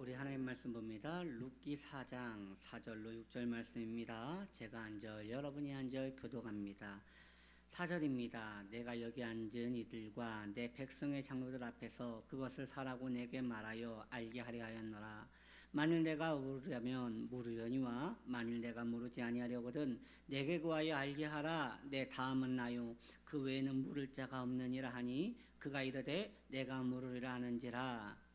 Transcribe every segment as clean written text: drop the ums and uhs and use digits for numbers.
우리 하나님 말씀 봅니다. 룻기 4장 4절로 6절 말씀입니다. 제가 한 절, 여러분이 한 절 교독합니다. 4절입니다. 내가 여기 앉은 이들과 내 백성의 장로들 앞에서 그것을 사라고 내게 말하여 알게 하려 하였노라. 만일 내가 물으려면 물으려니와 만일 내가 물으지 아니하려거든 내게 구하여 알게 하라. 내 다음은 나요 그 외에는 물을 자가 없느니라 하니 그가 이르되 내가 물으리라 하는지라.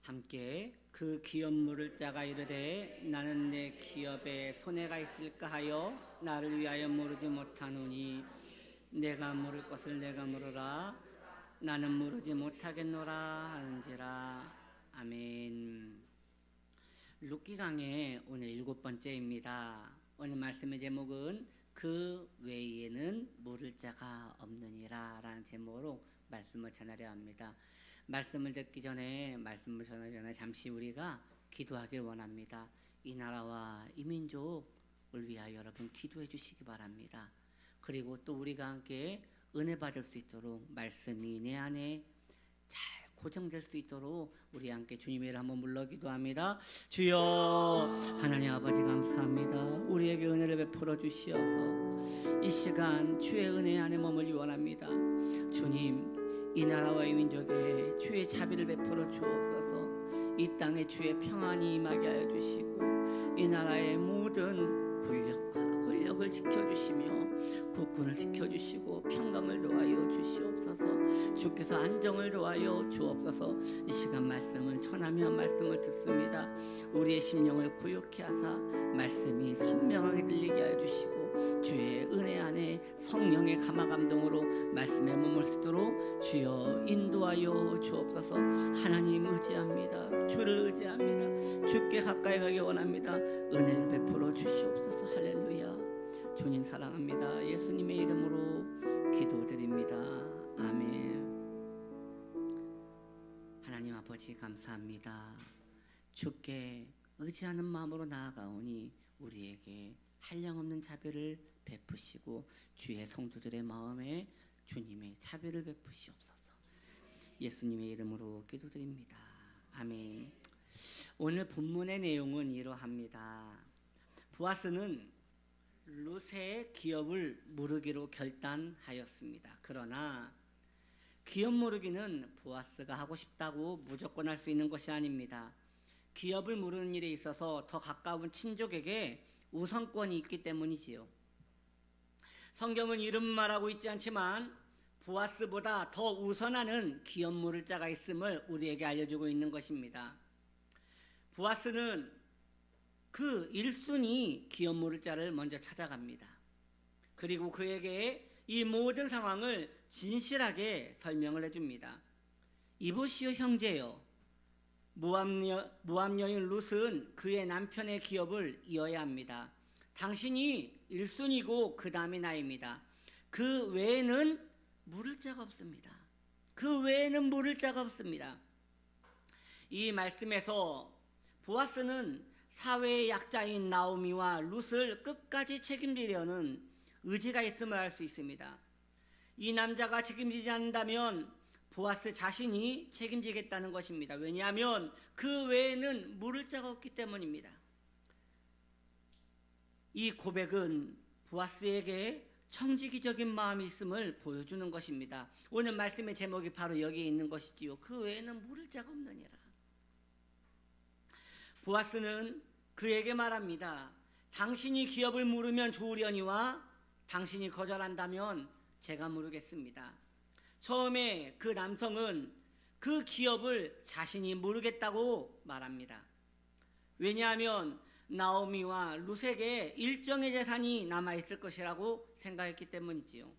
함께 그 기업 물을 자가 이르되 나는 내 기업에 손해가 있을까 하여 나를 위하여 물으지 못하노니 내가 물을 것을 내가 물으라. 나는 물으지 못하겠노라 하는지라. 아멘. 룻기 강의 오늘 7번째입니다. 오늘 말씀의 제목은 그 외에는 물을 자가 없느니라 라는 제목으로 말씀을 전하려 합니다. 말씀을 듣기 전에 말씀을 전하기 전에 잠시 우리가 기도하길 원합니다. 이 나라와 이 민족을 위하여 여러분 기도해 주시기 바랍니다. 그리고 또 우리가 함께 은혜 받을 수 있도록 말씀이 내 안에 잘 고정될 수 있도록 우리 함께 주님의 이름을 한번 불러 기도합니다. 주여 하나님 아버지 감사합니다. 우리에게 은혜를 베풀어 주시어서 이 시간 주의 은혜 안에 머물기 원합니다. 주님 이 나라와 이 민족에 주의 자비를 베풀어 주옵소서. 이 땅에 주의 평안이 임하게 하여 주시고 이 나라의 모든 권력을 지켜주시며 국군을 지켜주시고 평강을 도하여 주시옵소서. 주께서 안정을 도하여 주옵소서. 이 시간 말씀을 전하며 말씀을 듣습니다. 우리의 심령을 고요케 하사 말씀이 선명하게 들리게 하여 주시고 주의 은혜 안에 성령의 감화감동으로 말씀에 머물수도록 주여 인도하여 주옵소서. 하나님 의지합니다. 주를 의지합니다. 주께 가까이 가기 원합니다. 은혜를 베풀어 주시옵소서. 할렐루야. 주님 사랑합니다. 예수님의 이름으로 기도드립니다. 아멘. 하나님 아버지 감사합니다. 주께 의지하는 마음으로 나아가오니 우리에게 한량없는 자비를 베푸시고 주의 성도들의 마음에 주님의 자비를 베푸시옵소서. 예수님의 이름으로 기도드립니다. 아멘. 오늘 본문의 내용은 이러합니다. 보아스는 룻의 기업을 무르기로 결단하였습니다. 그러나 기업 무르기는 보아스가 하고 싶다고 무조건 할 수 있는 것이 아닙니다. 기업을 무르는 일에 있어서 더 가까운 친족에게 우선권이 있기 때문이지요. 성경은 이름 말하고 있지 않지만 보아스보다 더 우선하는 기업 물을 자가 있음을 우리에게 알려주고 있는 것입니다. 보아스는 그 1순위 기업 물을 자를 먼저 찾아갑니다. 그리고 그에게 이 모든 상황을 진실하게 설명을 해줍니다. 이보시오 형제여, 모압 여인 룻은 그의 남편의 기업을 이어야 합니다. 당신이 1순위고 그 다음이 나입니다. 그 외에는 물을 자가 없습니다. 그 외에는 물을 자가 없습니다. 이 말씀에서 보아스는 사회의 약자인 나오미와 룻을 끝까지 책임지려는 의지가 있음을 알 수 있습니다. 이 남자가 책임지지 않는다면 보아스 자신이 책임지겠다는 것입니다. 왜냐하면 그 외에는 물을 자가 없기 때문입니다. 이 고백은 보아스에게 청지기적인 마음이 있음을 보여주는 것입니다. 오늘 말씀의 제목이 바로 여기에 있는 것이지요. 그 외에는 물을 자가 없느니라. 보아스는 그에게 말합니다. 당신이 기업을 물으면 좋으려니와 당신이 거절한다면 제가 물으겠습니다. 처음에 그 남성은 그 기업을 자신이 모르겠다고 말합니다. 왜냐하면 나오미와 룻에게 일정의 재산이 남아있을 것이라고 생각했기 때문이지요.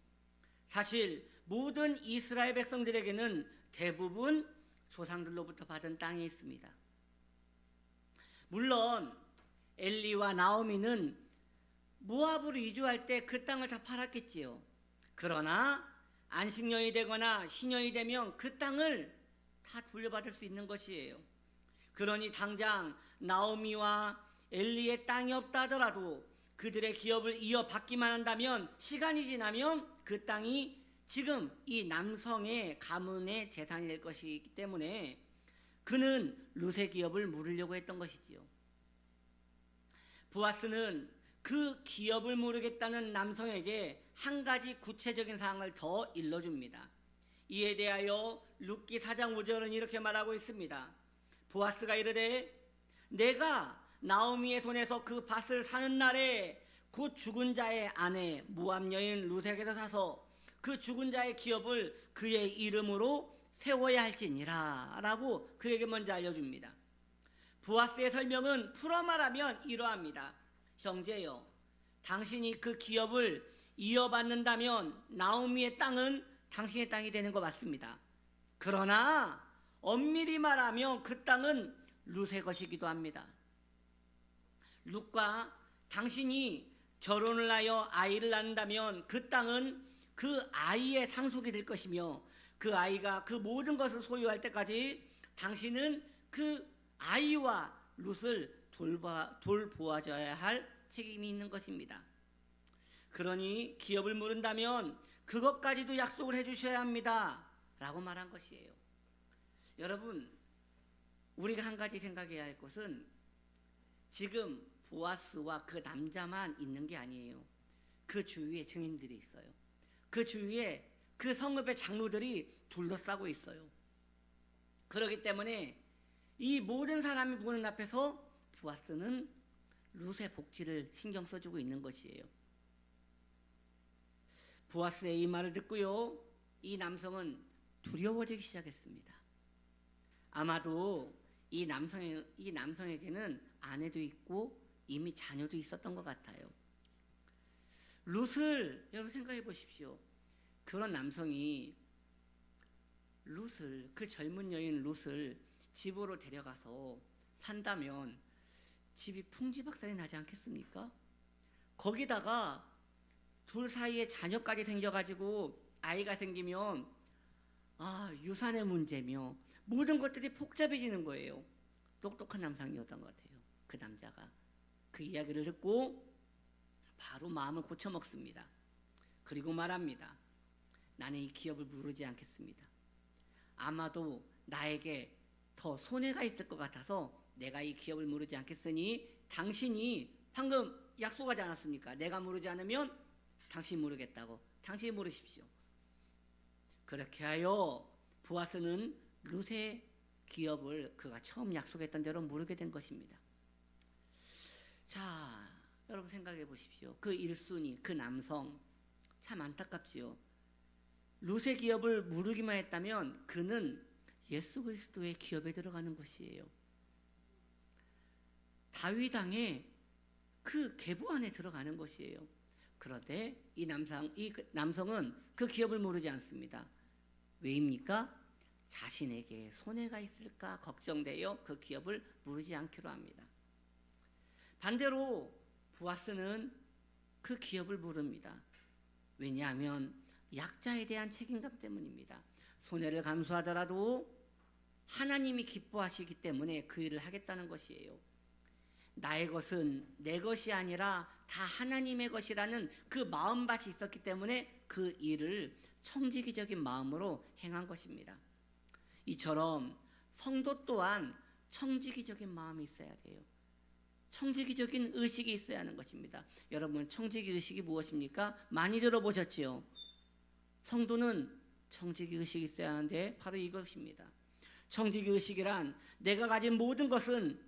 사실 모든 이스라엘 백성들에게는 대부분 조상들로부터 받은 땅이 있습니다. 물론 엘리와 나오미는 모압으로 이주할 때 그 땅을 다 팔았겠지요. 그러나 안식년이 되거나 희년이 되면 그 땅을 다 돌려받을 수 있는 것이에요. 그러니 당장 나오미와 엘리의 땅이 없다 하더라도 그들의 기업을 이어받기만 한다면 시간이 지나면 그 땅이 지금 이 남성의 가문의 재산이 될 것이기 때문에 그는 룻의 기업을 물으려고 했던 것이지요. 보아스는 그 기업을 물으겠다는 남성에게 한 가지 구체적인 사항을 더 일러줍니다. 이에 대하여 룻기 4장 5절은 이렇게 말하고 있습니다. 보아스가 이르되 내가 나오미의 손에서 그 밭을 사는 날에 곧 죽은 자의 아내 모압 여인 룻에게서 사서 그 죽은 자의 기업을 그의 이름으로 세워야 할지니라 라고 그에게 먼저 알려줍니다. 보아스의 설명은 풀어 말하면 이러합니다. 형제여, 당신이 그 기업을 이어받는다면 나오미의 땅은 당신의 땅이 되는 거 맞습니다. 그러나 엄밀히 말하면 그 땅은 룻의 것이기도 합니다. 룻과 당신이 결혼을 하여 아이를 낳는다면 그 땅은 그 아이의 상속이 될 것이며 그 아이가 그 모든 것을 소유할 때까지 당신은 그 아이와 룻을 돌보아줘야 할 책임이 있는 것입니다. 그러니 기업을 물은다면 그것까지도 약속을 해주셔야 합니다 라고 말한 것이에요. 여러분, 우리가 한 가지 생각해야 할 것은 지금 보아스와 그 남자만 있는 게 아니에요. 그 주위에 증인들이 있어요. 그 주위에 그 성읍의 장로들이 둘러싸고 있어요. 그렇기 때문에 이 모든 사람이 보는 앞에서 보아스는 룻의 복지를 신경 써주고 있는 것이에요. 보아스의 이 말을 듣고요, 이 남성은 두려워지기 시작했습니다. 아마도 이 남성에게는 아내도 있고 이미 자녀도 있었던 것 같아요. 룻을 여러분 생각해 보십시오. 그런 남성이 룻을, 그 젊은 여인 룻을 집으로 데려가서 산다면 집이 풍지박산이 나지 않겠습니까? 거기다가 둘 사이에 자녀까지 생겨가지고 아이가 생기면 유산의 문제며 모든 것들이 복잡해지는 거예요. 똑똑한 남성이었던 것 같아요. 그 남자가 그 이야기를 듣고 바로 마음을 고쳐먹습니다. 그리고 말합니다. 나는 이 기업을 물으지 않겠습니다. 아마도 나에게 더 손해가 있을 것 같아서 내가 이 기업을 물으지 않겠으니 당신이 방금 약속하지 않았습니까? 내가 물으지 않으면 당신이 물으겠다고. 당신이 물으십시오. 그렇게 하여 보아스는 룻의 기업을 그가 처음 약속했던 대로 물으게 된 것입니다. 자, 여러분 생각해 보십시오. 그 1순위, 그 남성 참 안타깝지요. 룻의 기업을 물으기만 했다면 그는 예수 그리스도의 기업에 들어가는 것이에요. 다윗 왕의 그 계보 안에 들어가는 것이에요. 그런데 이 남성은 그 기업을 모르지 않습니다. 왜입니까? 자신에게 손해가 있을까 걱정되어 그 기업을 모르지 않기로 합니다. 반대로 보아스는 그 기업을 모릅니다. 왜냐하면 약자에 대한 책임감 때문입니다. 손해를 감수하더라도 하나님이 기뻐하시기 때문에 그 일을 하겠다는 것이에요. 나의 것은 내 것이 아니라 다 하나님의 것이라는 그 마음밭이 있었기 때문에 그 일을 청지기적인 마음으로 행한 것입니다. 이처럼 성도 또한 청지기적인 마음이 있어야 돼요. 청지기적인 의식이 있어야 하는 것입니다. 여러분, 청지기 의식이 무엇입니까? 많이 들어보셨지요? 성도는 청지기 의식이 있어야 하는데 바로 이것입니다. 청지기 의식이란 내가 가진 모든 것은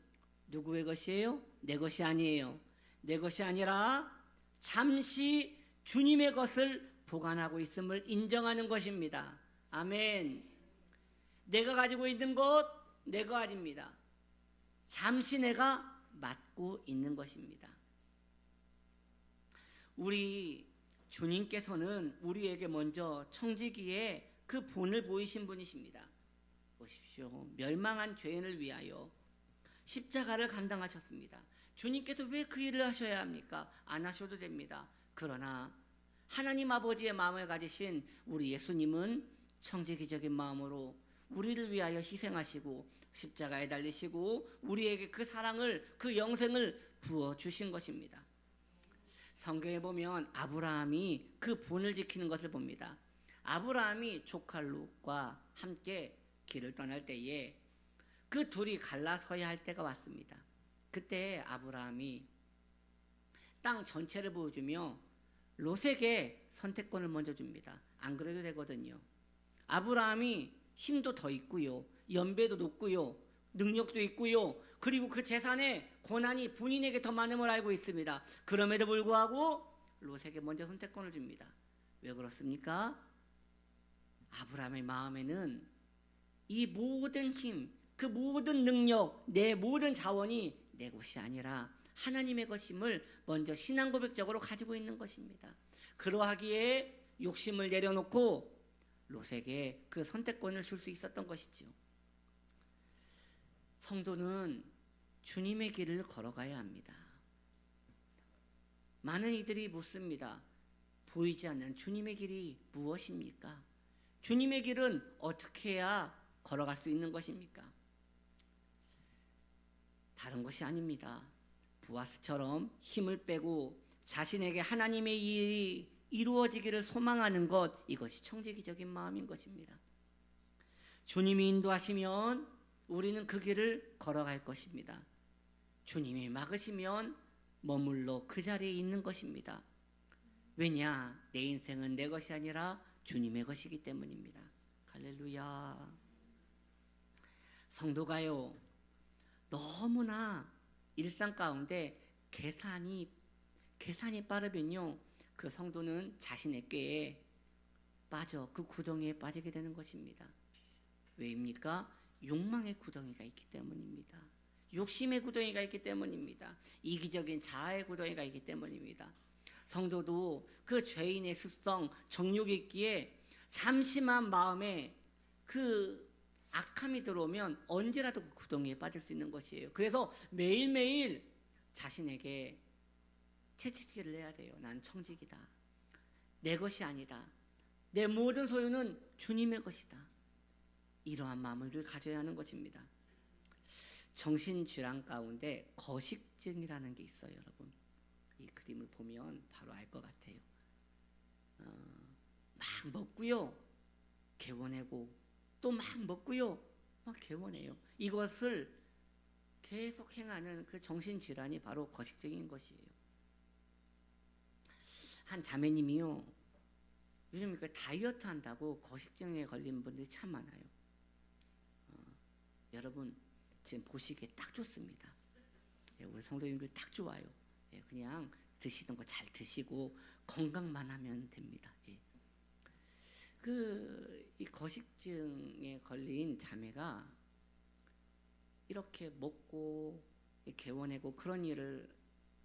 누구의 것이에요? 내 것이 아니에요. 내 것이 아니라 잠시 주님의 것을 보관하고 있음을 인정하는 것입니다. 아멘. 내가 가지고 있는 것 내가 아닙니다. 잠시 내가 맡고 있는 것입니다. 우리 주님께서는 우리에게 먼저 청지기의 그 본을 보이신 분이십니다. 보십시오. 멸망한 죄인을 위하여 십자가를 감당하셨습니다. 주님께서 왜 그 일을 하셔야 합니까? 안 하셔도 됩니다. 그러나 하나님 아버지의 마음을 가지신 우리 예수님은 청지기적인 마음으로 우리를 위하여 희생하시고 십자가에 달리시고 우리에게 그 사랑을, 그 영생을 부어주신 것입니다. 성경에 보면 아브라함이 그 본을 지키는 것을 봅니다. 아브라함이 조카 롯과 함께 길을 떠날 때에 그 둘이 갈라서야 할 때가 왔습니다. 그때 아브라함이 땅 전체를 보여주며 롯에게 선택권을 먼저 줍니다. 안 그래도 되거든요. 아브라함이 힘도 더 있고요, 연배도 높고요, 능력도 있고요, 그리고 그 재산의 권한이 본인에게 더 많음을 알고 있습니다. 그럼에도 불구하고 롯에게 먼저 선택권을 줍니다. 왜 그렇습니까? 아브라함의 마음에는 이 모든 힘, 그 모든 능력, 내 모든 자원이 내 것이 아니라 하나님의 것임을 먼저 신앙 고백적으로 가지고 있는 것입니다. 그러하기에 욕심을 내려놓고 롯에게 그 선택권을 줄 수 있었던 것이죠. 성도는 주님의 길을 걸어가야 합니다. 많은 이들이 묻습니다. 보이지 않는 주님의 길이 무엇입니까? 주님의 길은 어떻게 해야 걸어갈 수 있는 것입니까? 다른 것이 아닙니다. 보아스처럼 힘을 빼고 자신에게 하나님의 일이 이루어지기를 소망하는 것, 이것이 청지기적인 마음인 것입니다. 주님이 인도하시면 우리는 그 길을 걸어갈 것입니다. 주님이 막으시면 머물러 그 자리에 있는 것입니다. 왜냐? 내 인생은 내 것이 아니라 주님의 것이기 때문입니다. 할렐루야. 성도가요, 너무나 일상 가운데 계산이 빠르면요, 그 성도는 자신의 꾀에 빠져 그 구덩이에 빠지게 되는 것입니다. 왜입니까? 욕망의 구덩이가 있기 때문입니다. 욕심의 구덩이가 있기 때문입니다. 이기적인 자아의 구덩이가 있기 때문입니다. 성도도 그 죄인의 습성, 정욕이 있기에 잠시만 마음에 그 악함이 들어오면 언제라도 그 구덩이에 빠질 수 있는 것이에요. 그래서 매일매일 자신에게 채찍질을 해야 돼요. 난 청직이다. 내 것이 아니다. 내 모든 소유는 주님의 것이다. 이러한 마음을 늘 가져야 하는 것입니다. 정신질환 가운데 거식증이라는 게 있어요, 여러분. 이 그림을 보면 바로 알 것 같아요. 막 먹고요, 개워내고, 또 막 먹고요, 막 개워내요. 이것을 계속 행하는 그 정신질환이 바로 거식증인 것이에요. 한 자매님이요, 요즘 그 다이어트 한다고 거식증에 걸린 분들이 참 많아요. 여러분 지금 보시기에 딱 좋습니다. 우리 성도님들 딱 좋아요. 그냥 드시는 거 잘 드시고 건강만 하면 됩니다. 이 거식증에 걸린 자매가 이렇게 먹고 개워내고 그런 일을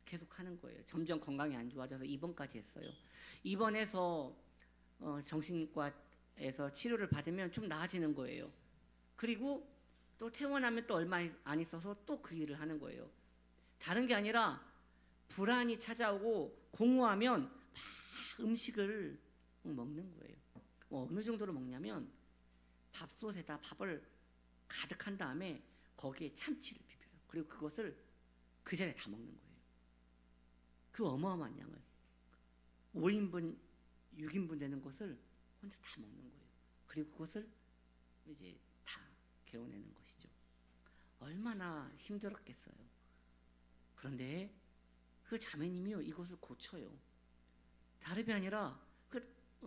계속 하는 거예요. 점점 건강이 안 좋아져서 입원까지 했어요. 입원해서 정신과에서 치료를 받으면 좀 나아지는 거예요. 그리고 또 퇴원하면 또 얼마 안 있어서 또 그 일을 하는 거예요. 다른 게 아니라 불안이 찾아오고 공허하면 막 음식을 먹는 거예요. 어느 정도로 먹냐면 밥솥에다 밥을 가득한 다음에 거기에 참치를 비벼요. 그리고 그것을 그 자리에 다 먹는 거예요. 그 어마어마한 양을 5인분, 6인분 되는 것을 혼자 다 먹는 거예요. 그리고 그것을 이제 다 개워내는 것이죠. 얼마나 힘들었겠어요. 그런데 그 자매님이요, 이것을 고쳐요. 다름이 아니라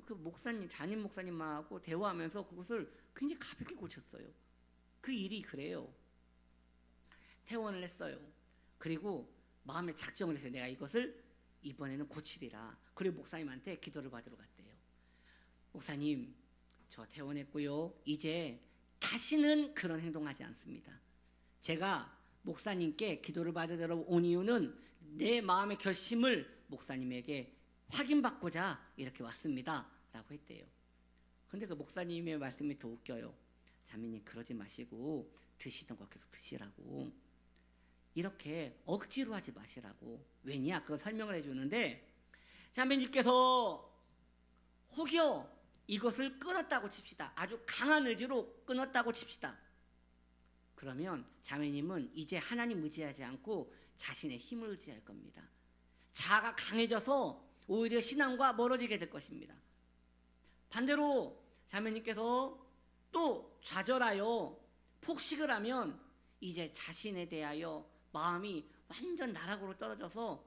그 목사님, 담임 목사님하고 대화하면서 그것을 굉장히 가볍게 고쳤어요. 그 일이 그래요. 퇴원을 했어요. 그리고 마음에 작정을 해서 내가 이것을 이번에는 고치리라. 그리고 목사님한테 기도를 받으러 갔대요. 목사님, 저 퇴원했고요, 이제 다시는 그런 행동하지 않습니다. 제가 목사님께 기도를 받으러 온 이유는 내 마음의 결심을 목사님에게 확인받고자 이렇게 왔습니다 라고 했대요. 근데 그 목사님의 말씀이 더 웃겨요. 자매님, 그러지 마시고 드시던 거 계속 드시라고, 이렇게 억지로 하지 마시라고. 왜냐? 그거 설명을 해주는데, 자매님께서 혹여 이것을 끊었다고 칩시다. 아주 강한 의지로 끊었다고 칩시다. 그러면 자매님은 이제 하나님 의지하지 않고 자신의 힘을 의지할 겁니다. 자아가 강해져서 오히려 신앙과 멀어지게 될 것입니다. 반대로 자매님께서 또 좌절하여 폭식을 하면 이제 자신에 대하여 마음이 완전 나락으로 떨어져서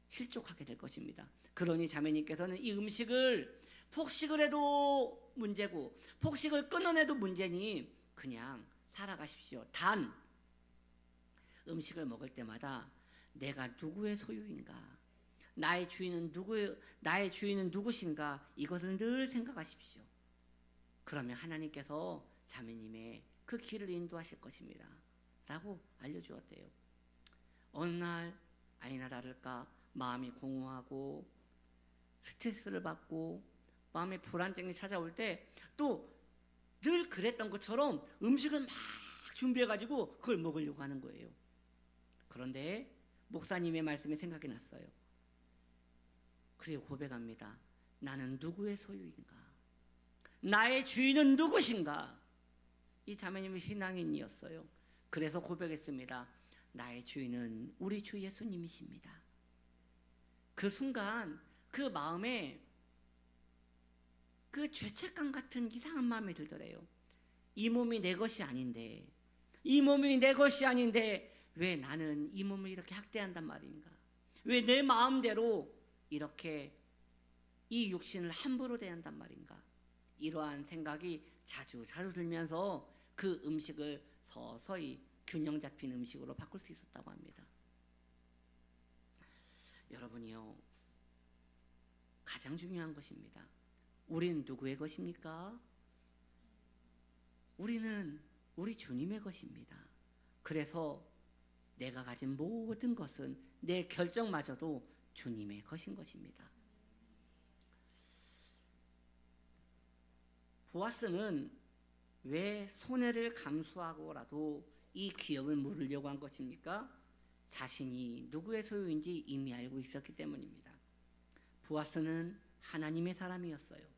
실족하게 될 것입니다. 그러니 자매님께서는 이 음식을 폭식을 해도 문제고 폭식을 끊어내도 문제니 그냥 살아가십시오. 단 음식을 먹을 때마다 내가 누구의 소유인가, 나의 주인은 누구신가, 이것을 늘 생각하십시오. 그러면 하나님께서 자매님의 그 길을 인도하실 것입니다 라고 알려주었대요. 어느 날 아니나 다를까 마음이 공허하고 스트레스를 받고 마음에 불안증이 찾아올 때 또 늘 그랬던 것처럼 음식을 막 준비해가지고 그걸 먹으려고 하는 거예요. 그런데 목사님의 말씀이 생각이 났어요. 그리고 고백합니다. 나는 누구의 소유인가? 나의 주인은 누구신가? 이 자매님은 신앙인이었어요. 그래서 고백했습니다. 나의 주인은 우리 주 예수님이십니다. 그 순간 그 마음에 그 죄책감 같은 이상한 마음이 들더래요. 이 몸이 내 것이 아닌데, 왜 나는 이 몸을 이렇게 학대한단 말인가? 왜 내 마음대로 이렇게 이 육신을 함부로 대한단 말인가? 이러한 생각이 자주 들면서 그 음식을 서서히 균형 잡힌 음식으로 바꿀 수 있었다고 합니다. 여러분이요, 가장 중요한 것입니다. 우리는 누구의 것입니까? 우리는 우리 주님의 것입니다. 그래서 내가 가진 모든 것은, 내 결정마저도 주님의 것인 것입니다. 보아스는 왜 손해를 감수하고라도 이 기업을 물으려고 한 것입니까? 자신이 누구의 소유인지 이미 알고 있었기 때문입니다. 보아스는 하나님의 사람이었어요.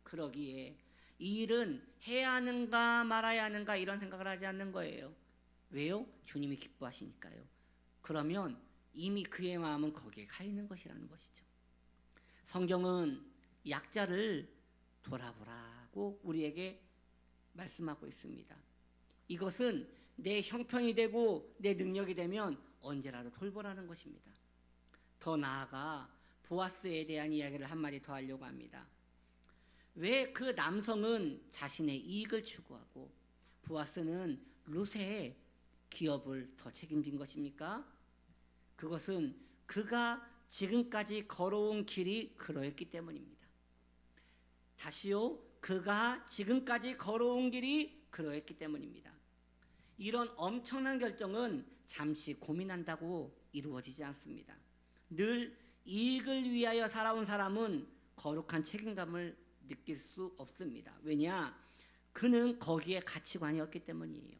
그러기에 이 일은 해야 하는가 말아야 하는가 이런 생각을 하지 않는 거예요. 왜요? 주님이 기뻐하시니까요. 그러면 이미 그의 마음은 거기에 가 있는 것이라는 것이죠. 성경은 약자를 돌아보라고 우리에게 말씀하고 있습니다. 이것은 내 형편이 되고 내 능력이 되면 언제라도 돌보라는 것입니다. 더 나아가 보아스에 대한 이야기를 한마디 더 하려고 합니다. 왜 그 남성은 자신의 이익을 추구하고 보아스는 룻의 기업을 더 책임진 것입니까? 그것은 그가 지금까지 걸어온 길이 그러했기 때문입니다. 다시요, 그가 지금까지 걸어온 길이 그러했기 때문입니다. 이런 엄청난 결정은 잠시 고민한다고 이루어지지 않습니다. 늘 이익을 위하여 살아온 사람은 거룩한 책임감을 느낄 수 없습니다. 왜냐? 그는 거기에 가치관이었기 때문이에요.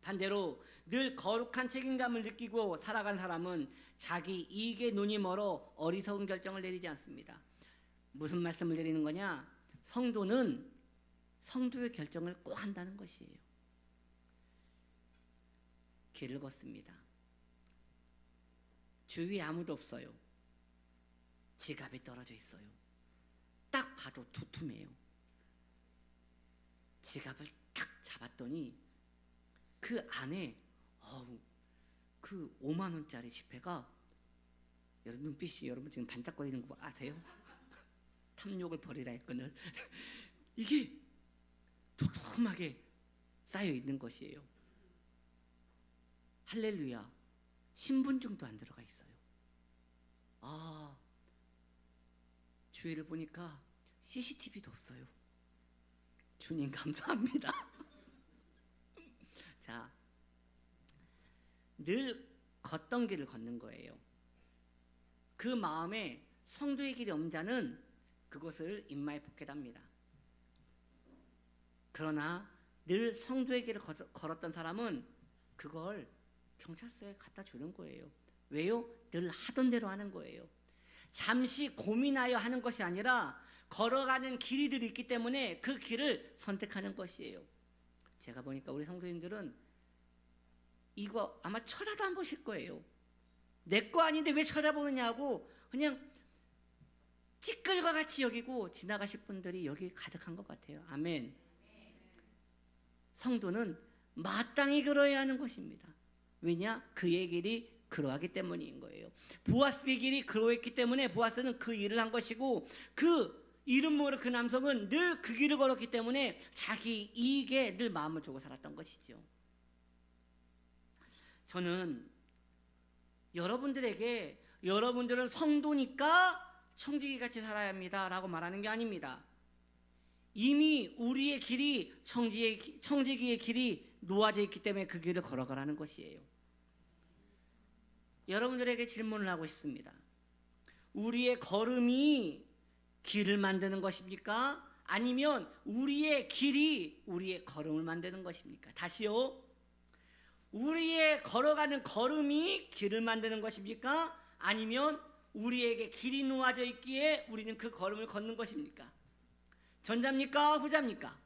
반대로 늘 거룩한 책임감을 느끼고 살아간 사람은 자기 이익에 눈이 멀어 어리석은 결정을 내리지 않습니다. 무슨 말씀을 드리는 거냐? 성도는 성도의 결정을 꼭 한다는 것이에요. 길을 걷습니다. 주위에 아무도 없어요. 지갑이 떨어져 있어요. 딱 봐도 두툼해요. 지갑을 딱 잡았더니 그 안에 그 5만 원짜리 지폐가, 여러분 눈빛이 여러분 지금 반짝거리는 거 아세요? 탐욕을 버리라 했거늘. 이게 두툼하게 쌓여 있는 것이에요. 할렐루야. 신분증도 안 들어가 있어요. 주위를 보니까 CCTV도 없어요. 주님 감사합니다. 자, 늘 걷던 길을 걷는 거예요. 그 마음에 성도의 길이 없는 자는 그것을 입마에 복해답니다. 그러나 늘 성도의 길을 걸었던 사람은 그걸 경찰서에 갖다 주는 거예요. 왜요? 늘 하던 대로 하는 거예요. 잠시 고민하여 하는 것이 아니라 걸어가는 길이들이 있기 때문에 그 길을 선택하는 것이에요. 제가 보니까 우리 성도님들은 이거 아마 쳐다도 안 보실 거예요. 내 거 아닌데 왜 쳐다보느냐고 그냥 찌끌과 같이 여기고 지나가실 분들이 여기 가득한 것 같아요. 아멘. 성도는 마땅히 그러해야 하는 것입니다. 왜냐? 그의 길이 그러하기 때문인 거예요. 보아스의 길이 그러했기 때문에 보아스는 그 일을 한 것이고, 그 이름 모를 그 남성은 늘 그 길을 걸었기 때문에 자기 이익에 늘 마음을 두고 살았던 것이죠. 저는 여러분들에게 여러분들은 성도니까 청지기같이 살아야 합니다 라고 말하는 게 아닙니다. 이미 우리의 길이 청지기의 길이 놓아져 있기 때문에 그 길을 걸어가라는 것이에요. 여러분들에게 질문을 하고 싶습니다. 우리의 걸음이 길을 만드는 것입니까? 아니면 우리의 길이 우리의 걸음을 만드는 것입니까? 다시요. 우리의 걸어가는 걸음이 길을 만드는 것입니까? 아니면 우리에게 길이 놓아져 있기에 우리는 그 걸음을 걷는 것입니까? 전자입니까? 후자입니까?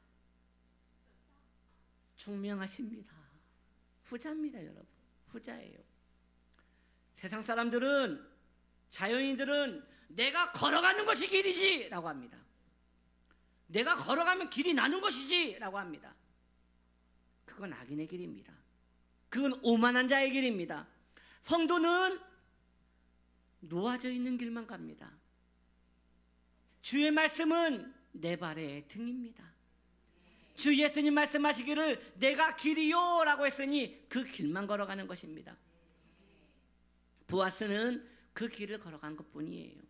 총명하십니다. 후자입니다, 여러분. 후자예요. 세상 사람들은, 자연인들은 내가 걸어가는 것이 길이지 라고 합니다. 내가 걸어가면 길이 나는 것이지 라고 합니다. 그건 악인의 길입니다. 그건 오만한 자의 길입니다. 성도는 놓아져 있는 길만 갑니다. 주의 말씀은 내 발의 등입니다. 주 예수님 말씀하시기를 내가 길이요 라고 했으니 그 길만 걸어가는 것입니다. 보아스는 그 길을 걸어간 것뿐이에요.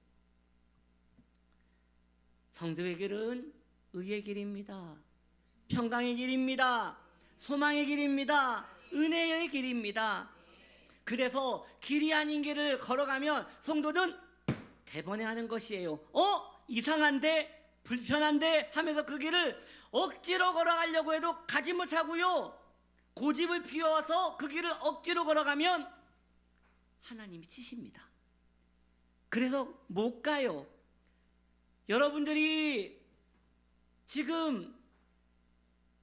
성도의 길은 의의 길입니다. 평강의 길입니다. 소망의 길입니다. 은혜의 길입니다. 그래서 길이 아닌 길을 걸어가면 성도는 대번해하는 것이에요. 이상한데? 불편한데? 하면서 그 길을 억지로 걸어가려고 해도 가지 못하고요, 고집을 피워서 그 길을 억지로 걸어가면 하나님이 치십니다. 그래서 못 가요. 여러분들이 지금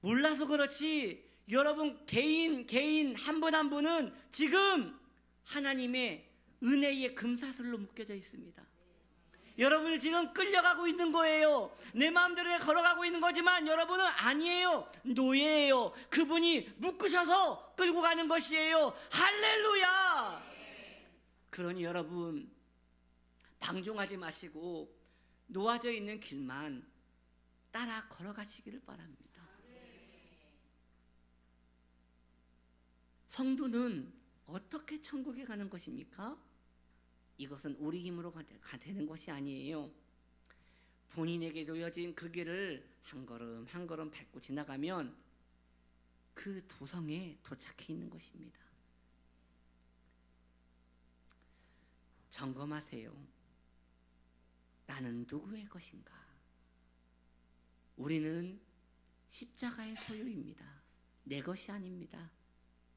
몰라서 그렇지 여러분 개인 한 분 한 분은 지금 하나님의 은혜의 금사슬로 묶여져 있습니다. 여러분이 지금 끌려가고 있는 거예요. 내 마음대로 걸어가고 있는 거지만 여러분은 아니에요. 노예예요. 그분이 묶으셔서 끌고 가는 것이에요. 할렐루야. 그러니 여러분 방종하지 마시고 놓아져 있는 길만 따라 걸어가시기를 바랍니다. 성도는 어떻게 천국에 가는 것입니까? 이것은 우리 힘으로 되는 것이 아니에요. 본인에게 놓여진 그 길을 한 걸음 한 걸음 밟고 지나가면 그 도성에 도착해 있는 것입니다. 점검하세요. 나는 누구의 것인가? 우리는 십자가의 소유입니다. 내 것이 아닙니다.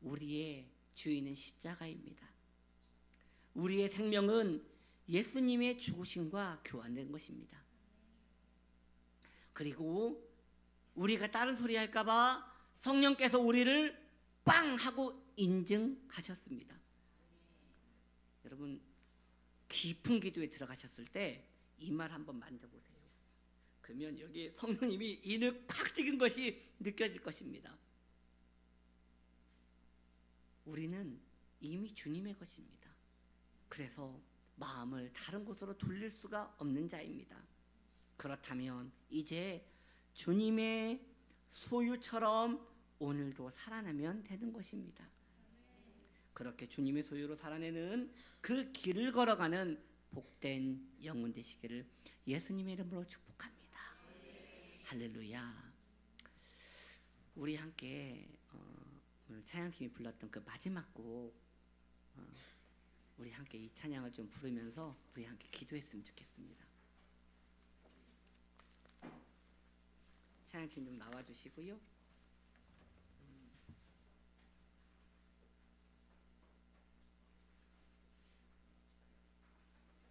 우리의 주인은 십자가입니다. 우리의 생명은 예수님의 죽으심과 교환된 것입니다. 그리고 우리가 다른 소리 할까봐 성령께서 우리를 꽝 하고 인증하셨습니다. 여러분 깊은 기도에 들어가셨을 때 이 말 한번 만져보세요. 그러면 여기 성령님이 인을 콱 찍은 것이 느껴질 것입니다. 우리는 이미 주님의 것입니다. 그래서 마음을 다른 곳으로 돌릴 수가 없는 자입니다. 그렇다면 이제 주님의 소유처럼 오늘도 살아내면 되는 것입니다. 그렇게 주님의 소유로 살아내는 그 길을 걸어가는 복된 영혼 되시기를 예수님의 이름으로 축복합니다. 할렐루야. 우리 함께 오늘 찬양팀이 불렀던 그 마지막 곡, 우리 함께 이 찬양을 좀 부르면서 우리 함께 기도했으면 좋겠습니다. 찬양팀 좀 나와주시고요.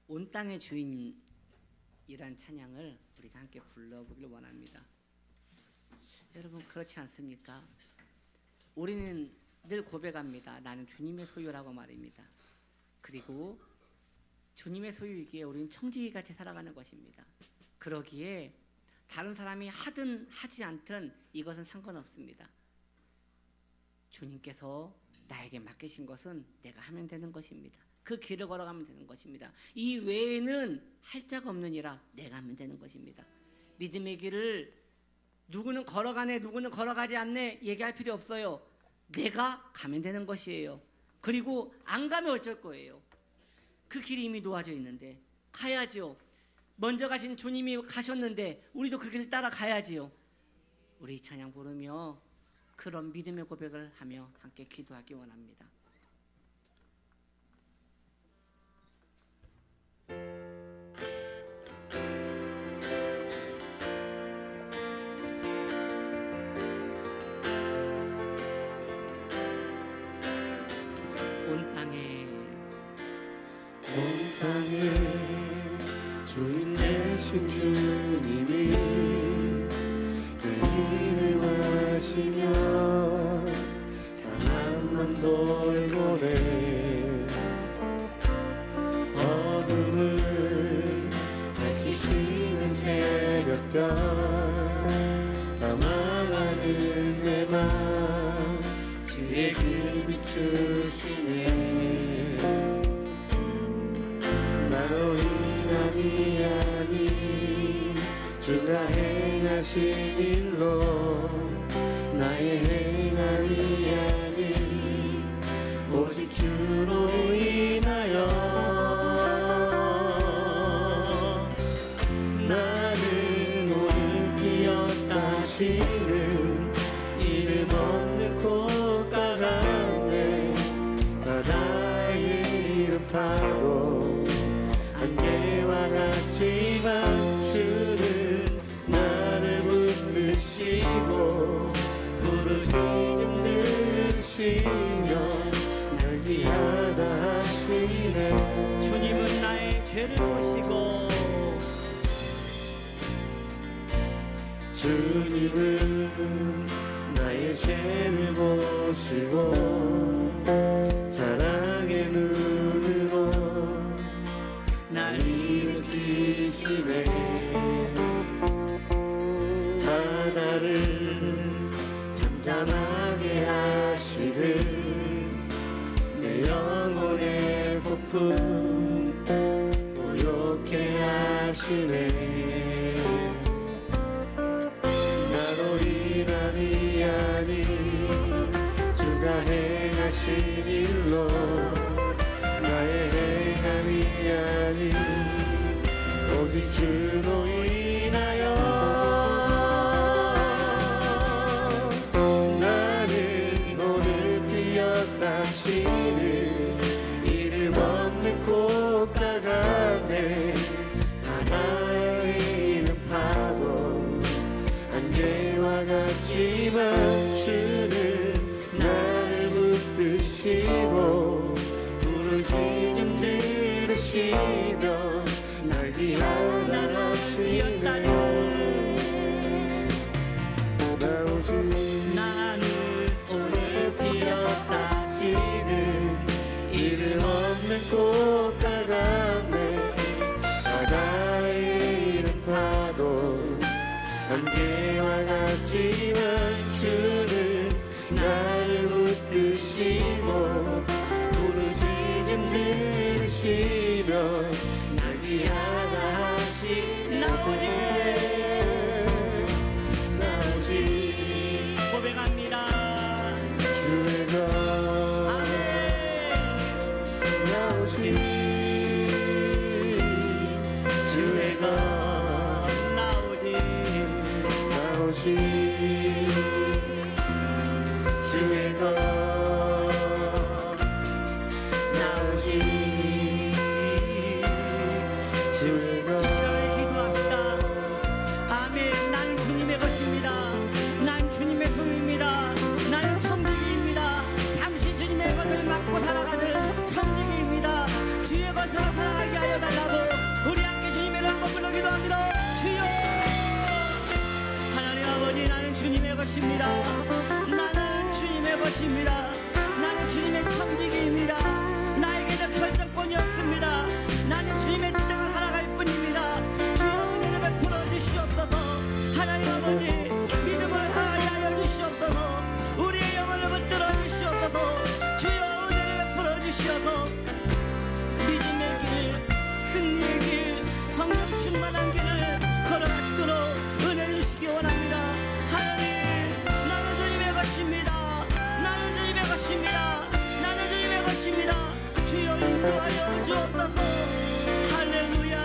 온 땅의 주인이란 찬양을 우리가 함께 불러보길 원합니다. 여러분 그렇지 않습니까? 우리는 늘 고백합니다. 나는 주님의 소유라고 말입니다. 그리고 주님의 소유이기에 우리는 청지기같이 살아가는 것입니다. 그러기에 다른 사람이 하든 하지 않든 이것은 상관없습니다. 주님께서 나에게 맡기신 것은 내가 하면 되는 것입니다. 그 길을 걸어가면 되는 것입니다. 이 외에는 할 자가 없느니라 내가 하면 되는 것입니다. 믿음의 길을 누구는 걸어가네 누구는 걸어가지 않네 얘기할 필요 없어요. 내가 가면 되는 것이에요. 그리고 안 가면 어쩔 거예요. 그 길이 이미 놓아져 있는데 가야지요. 먼저 가신 주님이 가셨는데 우리도 그 길을 따라 가야지요. 우리 찬양 부르며 그런 믿음의 고백을 하며 함께 기도하기 원합니다. 온 땅에 주인 되신 주님이 그 이름 하시며 사랑만 돌보네 어둠을 밝히시는 새벽별 감화가는 내 맘 주의 길 비추시네 나로 인함이 아닌 주가 행하신 일로 나의 행함이 아닌 오직 주로 인하여 나는 오늘 피었다 지는 이름 없는 콧가 가운데 바다의 이름 파도 안개와 같지만 주는 나를 붙드시고 부르짖음 들으시며 날 귀하다 하시네 주님은 나의 죄를 보시고 주님은 나의 죄를 보시고 사랑의 눈으로 날 일으키시네 바다를 잠잠하게 하시듯 내 영혼의 폭풍 고요케 하시네 나로 인함이 아닌 주가 행하신 일로 나의 행함이 아닌 오직 주로 인하여 나는 오늘 피었다 치는 이름 없는 꽃가 같네 바다의 이름 파도 안개와 같지만 주는 나를 붙드시고 부르짖음 들으시며 날 귀하다 하시네 나는 오늘 피었다 지는 이름 없는 꽃가 같네 바다의 이름 파도 안개와 같지만 주는 나를 붙드시고 부르짖음 들으시며 날 귀하다 하시네 나오지 고백합니다. 주의 것 나오지 주의 것 나오지 주의 것 나오지 주의 것 이 시간에 기도합시다. 아멘. 나는 주님의 것입니다. 난 주님의 소유입니다. 나는 청지기입니다. 잠시 주님의 것을 맡고 살아가는 청지기입니다. 주의 것으로 살아가게 하여 달라고 우리 함께 주님의 이름 한번 불러 기도합니다. 주여 하나님 아버지 나는 주님의 것입니다. 나는 주님의 것입니다. 나는 주님의 청지기입니다. 나에게는 결정권이 없습니다. 나는 주님의 뜻을 살아갈 뿐입니다. 주여 은혜를 베풀어 주시옵소서. 하나님 아버지 믿음을 하게 하여 주시옵소서. 우리의 영혼을 붙들어 주시옵소서. 주여 은혜를 베풀어 주시옵소서. 믿음의 길, 승리의 길, 성령 충만한 길을 걸어가도록 은혜 주시기 원합니다. 하나님, 나는 주님의 것입니다. 나는 주님의 것입니다. 나는 주님의 것입니다. 주여 인도하여 주옵소서. 할렐루야.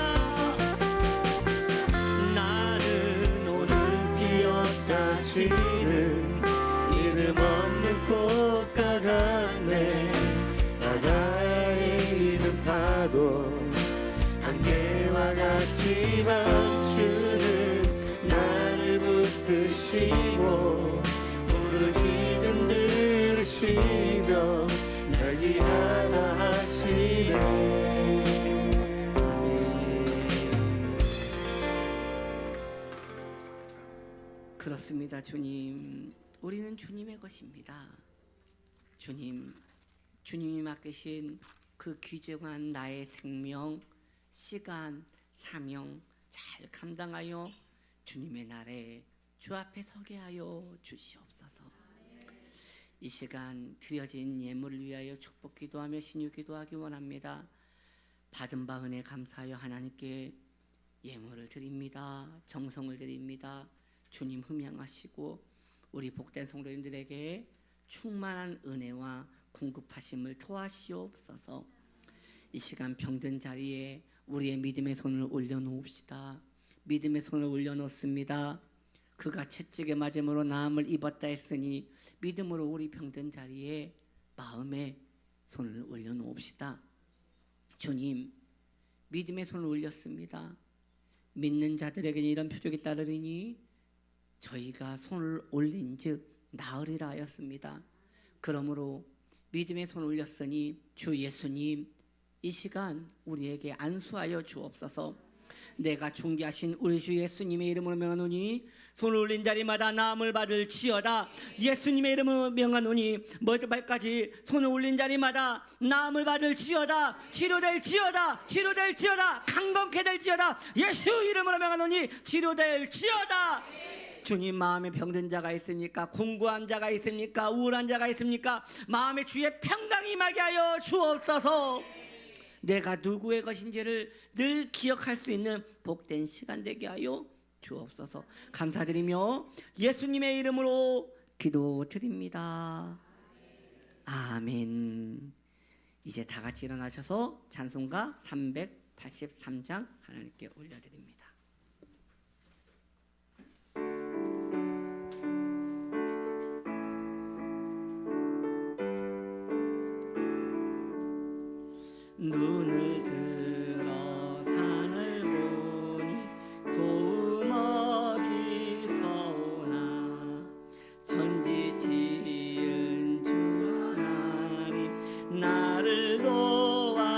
나는 오늘 피었다 지는 이름 없는 꽃과 같네. 바다에 있는 파도 안개와 같지만 주는 나를 붙드시고 부르짖음 들으시며 날 귀하다 하시네. 아멘. 그렇습니다. 주님, 우리는 주님의 것입니다. 주님이 맡기신 그 귀중한 나의 생명, 시간, 사명 잘 감당하여 주님의 날에 주 앞에 서게 하여 주시옵소서. 이 시간 드려진 예물을 위하여 축복 기도하며 신유 기도하기 원합니다. 받은 바 은혜 감사하여 하나님께 예물을 드립니다. 정성을 드립니다. 주님 흠양하시고 우리 복된 성도님들에게 충만한 은혜와 공급하심을 토하시옵소서. 이 시간 병든 자리에 우리의 믿음의 손을 올려놓읍시다. 믿음의 손을 올려놓습니다. 그가 채찍에 맞음으로 나음을 입었다 했으니 믿음으로 우리 병든 자리에 마음의 손을 올려놓읍시다. 주님, 믿음의 손을 올렸습니다. 믿는 자들에게는 이런 표적이 따르리니 저희가 손을 올린즉 나으리라 하였습니다. 그러므로 믿음의 손을 올렸으니 주 예수님, 이 시간 우리에게 안수하여 주옵소서. 내가 존귀하신 우리 주 예수님의 이름으로 명하노니 손을 올린 자리마다 나음을 받을지어다. 예수님의 이름으로 명하노니 머리발까지 손을 올린 자리마다 나음을 받을지어다. 치료될지어다. 치료될지어다. 강건케 될지어다. 예수 이름으로 명하노니 치료될지어다. 주님, 마음에 병든 자가 있습니까? 공고한 자가 있습니까? 우울한 자가 있습니까? 마음의 주의 평강이 임하게 하여 주옵소서. 내가 누구의 것인지를 늘 기억할 수 있는 복된 시간 되게 하여 주옵소서. 감사드리며 예수님의 이름으로 기도드립니다. 아멘. 이제 다 같이 일어나셔서 찬송가 383장 하나님께 올려드립니다. 눈을 들어 산을 보니 도움 어디서 오나. 천지 지은 주 하나님 나를 도와주시네.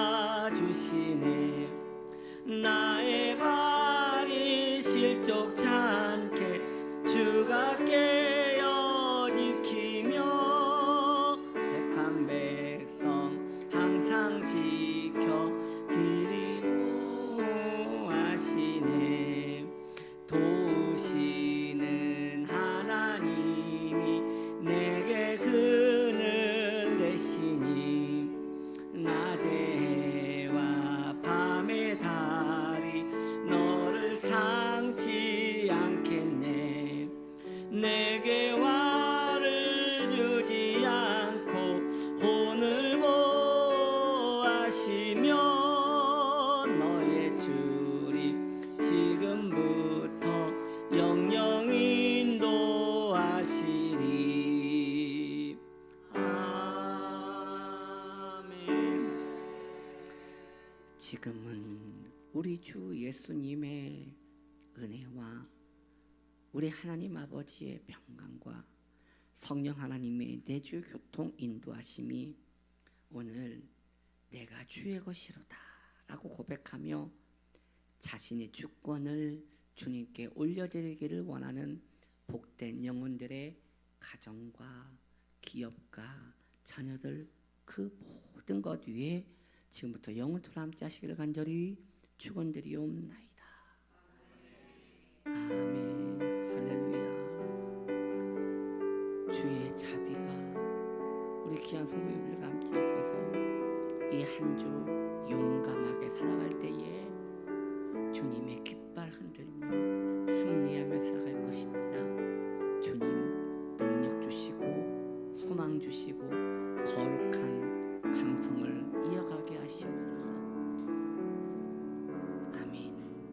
나의 발이 실족치 않게 주가 깨어 지키며 택한 백성 항상 지켜 그리워하시네. 도우시는 하나님이 내게 그늘 되시니 낮에와 밤의 달이 너를 상치 않겠네. 내게 화를 주지 않고 혼을 보하시며 너의 주리 지금부터 영영 인도하시리. 아멘. 지금은 우리 주 예수님의 은혜와 우리 하나님 아버지의 평강과 성령 하나님의 내주 교통 인도하심이 오늘 내가 주의 것이로다 라고 고백하며 자신의 주권을 주님께 올려드리기를 원하는 복된 영혼들의 가정과 기업가, 자녀들 그 모든 것 위에 지금부터 영원토록 함께 하시기를 간절히 축원드리옵나이다. 아멘. 할렐루야. 주의 자비가 우리 귀한 성도님들과 함께 있어서 이 한 주 용감하게 살아갈 때에 주님의 깃발 흔들며 승리하며 살아갈 것입니다. 주님 능력 주시고 소망 주시고 거룩한 감성을 이어가게 하시옵소서.